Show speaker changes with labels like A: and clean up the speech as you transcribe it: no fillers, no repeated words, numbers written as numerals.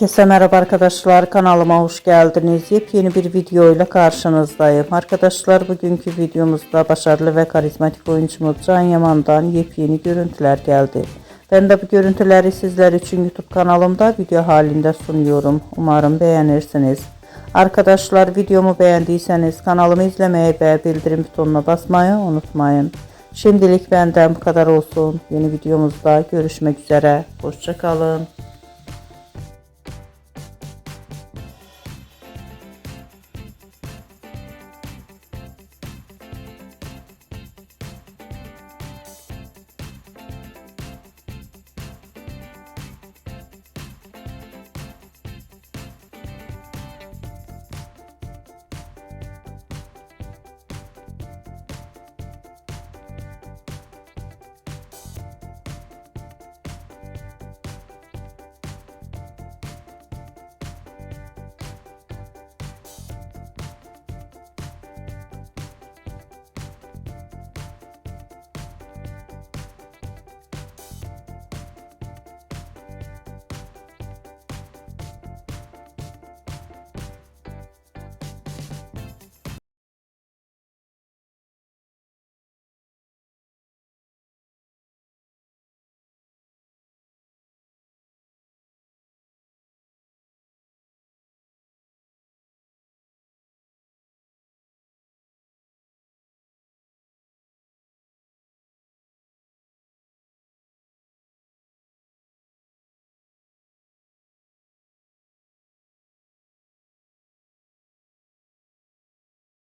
A: Herkese merhaba arkadaşlar, kanalıma hoş geldiniz. Yepyeni bir video ile karşınızdayım. Arkadaşlar, bugünkü videomuzda başarılı ve karizmatik oyuncumuz Can Yaman'dan yepyeni görüntüler geldi. Ben de bu görüntüleri sizler için YouTube kanalımda video halinde sunuyorum. Umarım beğenirsiniz. Arkadaşlar, videomu beğendiyseniz kanalımı izlemeyi ve bildirim butonuna basmayı unutmayın. Şimdilik benden bu kadar olsun. Yeni videomuzda görüşmek üzere. Hoşça kalın.